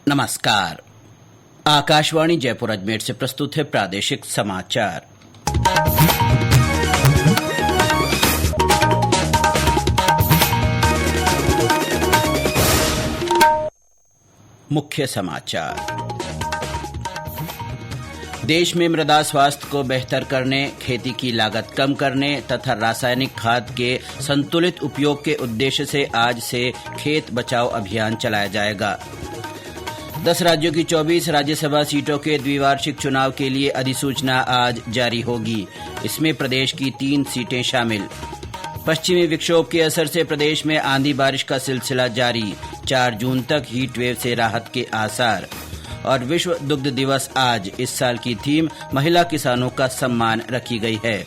नमस्कार। आकाशवाणी जयपुर अजमेर से प्रस्तुत है प्रादेशिक समाचार। मुख्य समाचार। देश में मृदा स्वास्थ्य को बेहतर करने, खेती की लागत कम करने तथा रासायनिक खाद के संतुलित उपयोग के उद्देश्य से आज से खेत बचाओ अभियान चलाया जाएगा। 10 राज्यों की 24 राज्यसभा सीटों के द्विवार्षिक चुनाव के लिए अधिसूचना आज जारी होगी। इसमें प्रदेश की 3 सीटें शामिल। पश्चिमी विक्षोभ के असर से प्रदेश में आंधी बारिश का सिलसिला जारी। 4 जून तक हीट वेव से राहत के आसार। और विश्व दुग्ध दिवस आज। इस साल की थीम महिला किसानों का सम्मान रखी गई है।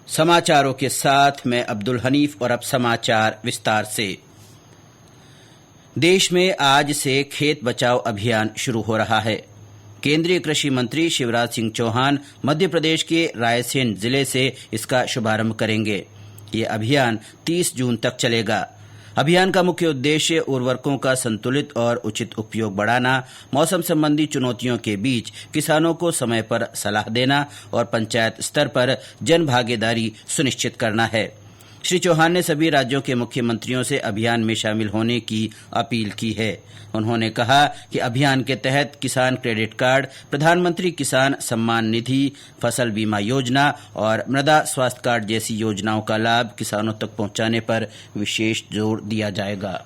समाचारों के साथ मैं अब्दुल हनीफ और अब समाचार विस्तार से। देश में आज से खेत बचाओ अभियान शुरू हो रहा है। केंद्रीय कृषि मंत्री शिवराज सिंह चौहान मध्य प्रदेश के रायसेन जिले से इसका शुभारंभ करेंगे। ये अभियान 30 जून तक चलेगा। अभियान का मुख्य उद्देश्य उर्वरकों का संतुलित और उचित उपयोग बढ़ाना, मौसम संबंधी चुनौतियों के बीच किसानों को समय पर सलाह देना और पंचायत स्तर पर जन भागीदारी सुनिश्चित करना है। श्री चौहान ने सभी राज्यों के मुख्यमंत्रियों से अभियान में शामिल होने की अपील की है। उन्होंने कहा कि अभियान के तहत किसान क्रेडिट कार्ड, प्रधानमंत्री किसान सम्मान निधि, फसल बीमा योजना और मृदा स्वास्थ्य कार्ड जैसी योजनाओं का लाभ किसानों तक पहुंचाने पर विशेष जोर दिया जाएगा।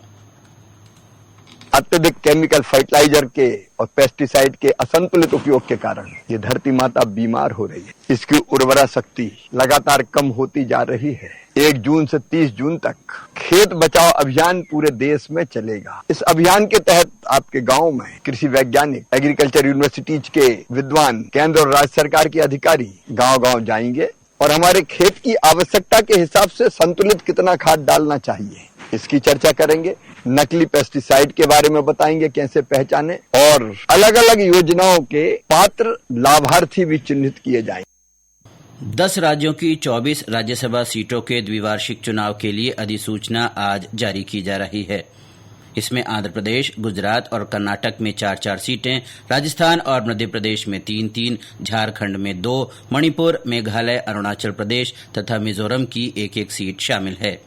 अत्यधिक केमिकल फर्टिलाइजर के और पेस्टिसाइड के असंतुलित उपयोग के कारण ये धरती माता बीमार हो रही है। इसकी उर्वरा शक्ति लगातार कम होती जा रही है। 1 जून से 30 जून तक खेत बचाओ अभियान पूरे देश में चलेगा। इस अभियान के तहत आपके गांव में कृषि वैज्ञानिक, एग्रीकल्चर यूनिवर्सिटीज के विद्वान, केंद्र और राज्य सरकार के अधिकारी गांव-गांव जाएंगे और हमारे खेत की आवश्यकता के हिसाब से संतुलित कितना खाद डालना चाहिए इसकी चर्चा करेंगे। नकली पेस्टिसाइड के बारे में बताएंगे कैसे पहचाने, और अलग अलग योजनाओं के पात्र लाभार्थी भी चिन्हित किए जाएंगे। 10 राज्यों की 24 राज्यसभा सीटों के द्विवार्षिक चुनाव के लिए अधिसूचना आज जारी की जा रही है। इसमें आंध्र प्रदेश, गुजरात और कर्नाटक में 4-4 सीटें, राजस्थान और मध्य प्रदेश में 3-3, झारखंड में 2, मणिपुर, मेघालय, अरुणाचल प्रदेश तथा मिजोरम की 1-1 सीट शामिल है।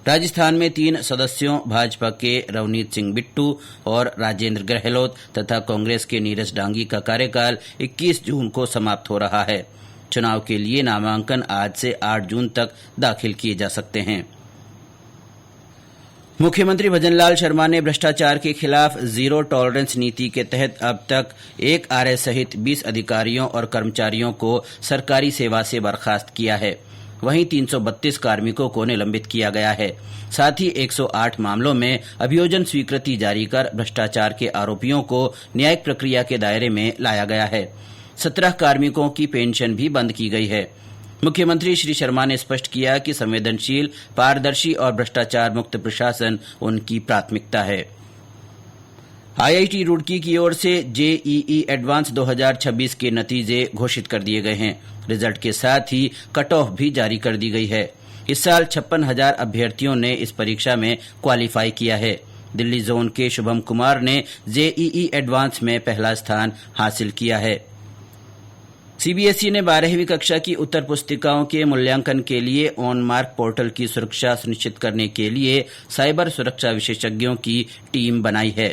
राजस्थान में 3 सदस्यों भाजपा के रवनीत सिंह बिट्टू और राजेंद्र गहलोत तथा कांग्रेस के नीरज डांगी का कार्यकाल 21 जून को समाप्त हो रहा है। चुनाव के लिए नामांकन आज से 8 जून तक दाखिल किए जा सकते हैं। मुख्यमंत्री भजनलाल शर्मा ने भ्रष्टाचार के खिलाफ जीरो टॉलरेंस नीति के तहत अब तक 1 आरए सहित 20 अधिकारियों और कर्मचारियों को सरकारी सेवा से बर्खास्त किया है। वहीं 332 कार्मिकों को निलंबित किया गया है। साथ ही 108 मामलों में अभियोजन स्वीकृति जारी कर भ्रष्टाचार के आरोपियों को न्यायिक प्रक्रिया के दायरे में लाया गया है। 17 कार्मिकों की पेंशन भी बंद की गई है। मुख्यमंत्री श्री शर्मा ने स्पष्ट किया कि संवेदनशील, पारदर्शी और भ्रष्टाचार मुक्त प्रशासन उनकी प्राथमिकता है। आईआईटी रुड़की की ओर से जेईई एडवांस 2026 के नतीजे घोषित कर दिए गए हैं। रिजल्ट के साथ ही कट ऑफ भी जारी कर दी गई है। इस साल 56,000 अभ्यर्थियों ने इस परीक्षा में क्वालिफाई किया है। दिल्ली जोन के शुभम कुमार ने जेईई एडवांस में पहला स्थान हासिल किया है। सीबीएसई ने 12वीं कक्षा की उत्तर पुस्तिकाओं के मूल्यांकन के लिए ऑन मार्क पोर्टल की सुरक्षा सुनिश्चित करने के लिए साइबर सुरक्षा विशेषज्ञों की टीम बनाई है।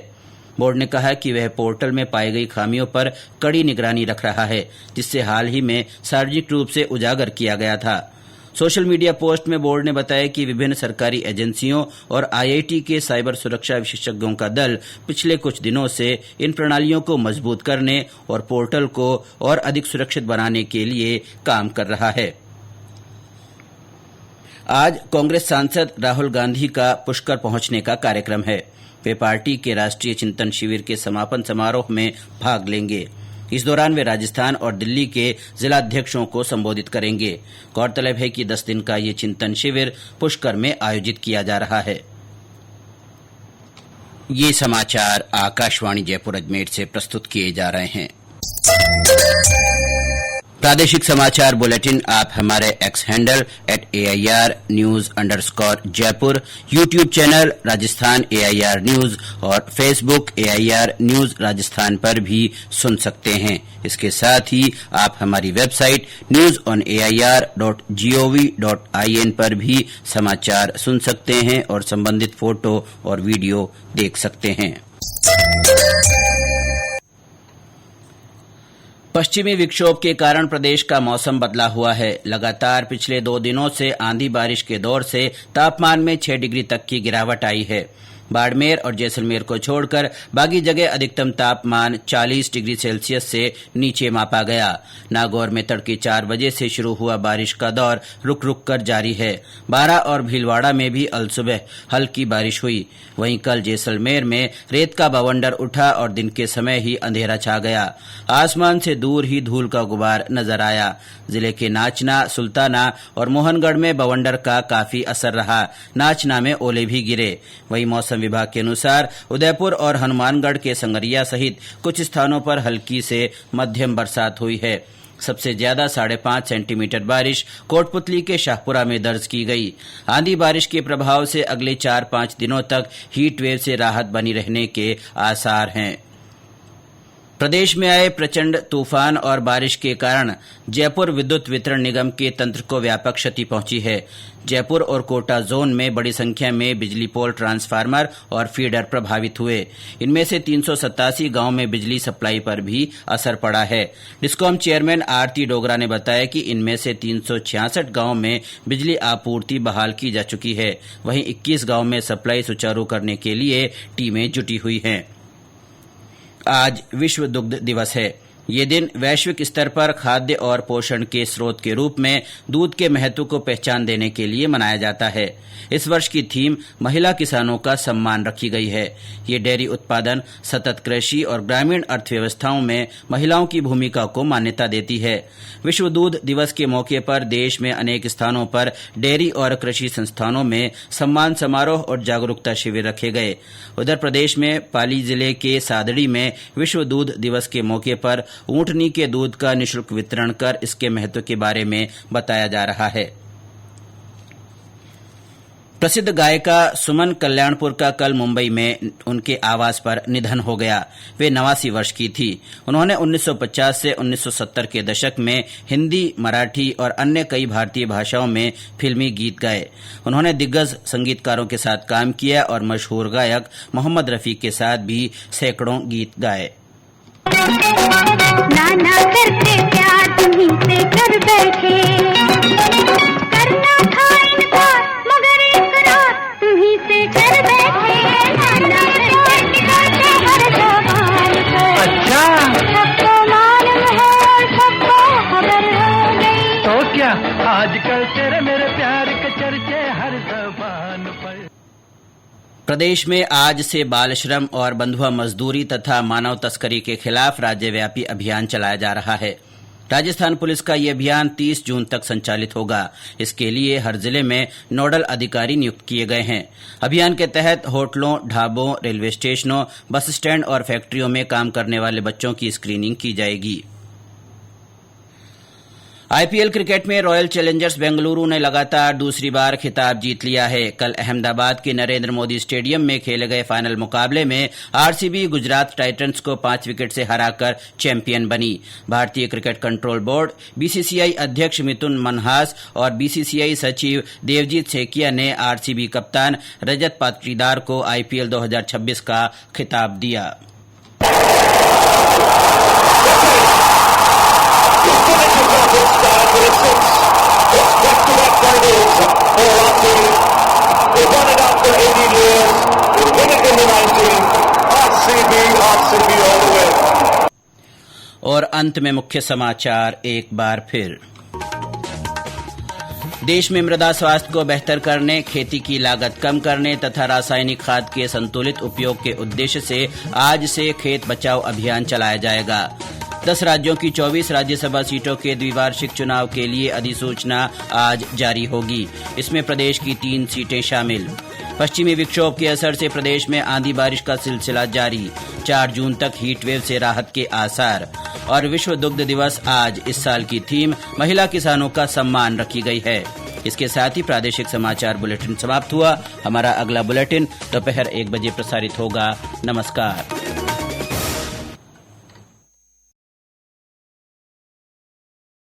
बोर्ड ने कहा कि वह पोर्टल में पाई गई खामियों पर कड़ी निगरानी रख रहा है, जिससे हाल ही में सार्वजनिक रूप से उजागर किया गया था। सोशल मीडिया पोस्ट में बोर्ड ने बताया कि विभिन्न सरकारी एजेंसियों और आईआईटी के साइबर सुरक्षा विशेषज्ञों का दल पिछले कुछ दिनों से इन प्रणालियों को मजबूत करने और पोर्टल को और अधिक सुरक्षित बनाने के लिए काम कर रहा है। आज कांग्रेस सांसद राहुल गांधी का पुष्कर पहुंचने का कार्यक्रम है। वे पार्टी के राष्ट्रीय चिंतन शिविर के समापन समारोह में भाग लेंगे। इस दौरान वे राजस्थान और दिल्ली के जिलाध्यक्षों को संबोधित करेंगे। गौरतलब है कि 10 दिन का ये चिंतन शिविर पुष्कर में आयोजित किया जा रहा है। ये समाचार आकाशवाणी जयपुर अजमेर से प्रस्तुत किए जा रहे हैं। प्रादेशिक समाचार बुलेटिन आप हमारे एक्स हैंडल @AIR_News_जयपुर, YouTube channel Rajasthan AIR news और फेसबुक AIR न्यूज राजस्थान पर भी सुन सकते हैं। इसके साथ ही आप हमारी वेबसाइट newsonair.gov.in पर भी समाचार सुन सकते हैं और संबंधित फोटो और वीडियो देख सकते हैं। पश्चिमी विक्षोभ के कारण प्रदेश का मौसम बदला हुआ है। लगातार पिछले 2 दिनों से आंधी बारिश के दौर से तापमान में 6 डिग्री तक की गिरावट आई है। बाड़मेर और जैसलमेर को छोड़कर बाकी जगह अधिकतम तापमान 40 डिग्री सेल्सियस से नीचे मापा गया। नागौर में तड़के 4 बजे से शुरू हुआ बारिश का दौर रुक रुक कर जारी है। बारां और भीलवाड़ा में भी अलसुबह हल्की बारिश हुई। वहीं कल जैसलमेर में रेत का बवंडर उठा और दिन के समय ही अंधेरा छा गया। आसमान से दूर ही धूल का गुबार नजर आया। जिले के नाचना, सुल्ताना और मोहनगढ़ में बवंडर का काफी असर रहा। नाचना में ओले भी गिरे। वहीं मौसम विभाग के अनुसार उदयपुर और हनुमानगढ़ के संगरिया सहित कुछ स्थानों पर हल्की से मध्यम बरसात हुई है। सबसे ज्यादा 5.5 सेंटीमीटर बारिश कोटपुतली के शाहपुरा में दर्ज की गई। आंधी बारिश के प्रभाव से अगले 4-5 दिनों तक हीट वेव से राहत बनी रहने के आसार हैं। प्रदेश में आए प्रचंड तूफान और बारिश के कारण जयपुर विद्युत वितरण निगम के तंत्र को व्यापक क्षति पहुंची है। जयपुर और कोटा जोन में बड़ी संख्या में बिजली पोल, ट्रांसफार्मर और फीडर प्रभावित हुए। इनमें से 387 गांव में बिजली सप्लाई पर भी असर पड़ा है। डिस्कॉम चेयरमैन आरती डोगरा ने बताया कि इनमें से 366 गांव में बिजली आपूर्ति बहाल की जा चुकी है। वहीं 21 गांव में सप्लाई सुचारू करने के लिए टीमें जुटी हुई हैं। आज विश्व दुग्ध दिवस है। ये दिन वैश्विक स्तर पर खाद्य और पोषण के स्रोत के रूप में दूध के महत्व को पहचान देने के लिए मनाया जाता है। इस वर्ष की थीम महिला किसानों का सम्मान रखी गई है। ये डेयरी उत्पादन, सतत कृषि और ग्रामीण अर्थव्यवस्थाओं में महिलाओं की भूमिका को मान्यता देती है। विश्व दूध दिवस के मौके पर देश में अनेक स्थानों पर डेयरी और कृषि संस्थानों में सम्मान समारोह और जागरूकता शिविर रखे गए। उधर प्रदेश में पाली जिले के सादड़ी में विश्व दूध दिवस के मौके पर ऊंटनी के दूध का निःशुल्क वितरण कर इसके महत्व के बारे में बताया जा रहा है। प्रसिद्ध गायिका सुमन कल्याणपुर का कल मुंबई में उनके आवास पर निधन हो गया। वे 89 वर्ष की थी। उन्होंने 1950 से 1970 के दशक में हिंदी, मराठी और अन्य कई भारतीय भाषाओं में फिल्मी गीत गाए। उन्होंने दिग्गज संगीतकारों के साथ काम किया और मशहूर गायक मोहम्मद रफी के साथ भी सैकड़ों गीत गाए। नाना करते प्यार तुम्हीं से कर बैठे, करना था इनकार मगर इकरार तुम्हीं से कर बैठे। नाना करते प्यार हर जबान पर, अच्छा सबको मालूम है और सबको खबर हो गई। तो क्या आजकल तेरे मेरे प्यार के चर्चे हर जबान पर। प्रदेश में आज से बाल श्रम और बंधुआ मजदूरी तथा मानव तस्करी के खिलाफ राज्यव्यापी अभियान चलाया जा रहा है। राजस्थान पुलिस का ये अभियान 30 जून तक संचालित होगा। इसके लिए हर जिले में नोडल अधिकारी नियुक्त किए गए हैं। अभियान के तहत होटलों, ढाबों, रेलवे स्टेशनों, बस स्टैंड और फैक्ट्रियों में काम करने वाले बच्चों की स्क्रीनिंग की जाएगी। आईपीएल क्रिकेट में रॉयल चैलेंजर्स बेंगलुरु ने लगातार दूसरी बार खिताब जीत लिया है। कल अहमदाबाद के नरेंद्र मोदी स्टेडियम में खेले गए फाइनल मुकाबले में आरसीबी गुजरात टाइटंस को 5 विकेट से हराकर चैंपियन बनी। भारतीय क्रिकेट कंट्रोल बोर्ड, बीसीसीआई अध्यक्ष मिथुन मनहास और बीसीसीआई सचिव देवजीत सेकिया ने आरसीबी कप्तान रजत पाटीदार को आईपीएल 2026 का खिताब दिया। और अंत में मुख्य समाचार एक बार फिर। देश में मृदा स्वास्थ्य को बेहतर करने, खेती की लागत कम करने तथा रासायनिक खाद के संतुलित उपयोग के उद्देश्य से आज से खेत बचाओ अभियान चलाया जाएगा। 10 राज्यों की 24 राज्यसभा सीटों के द्विवार्षिक चुनाव के लिए अधिसूचना आज जारी होगी। इसमें प्रदेश की 3 सीटें शामिल। पश्चिमी विक्षोभ के असर से प्रदेश में आंधी बारिश का सिलसिला जारी। 4 जून तक हीट वेव से राहत के आसार। और विश्व दुग्ध दिवस आज। इस साल की थीम महिला किसानों का सम्मान रखी गई है। इसके साथ ही प्रादेशिक समाचार बुलेटिन समाप्त हुआ। हमारा अगला बुलेटिन दोपहर 1 बजे प्रसारित होगा। नमस्कार।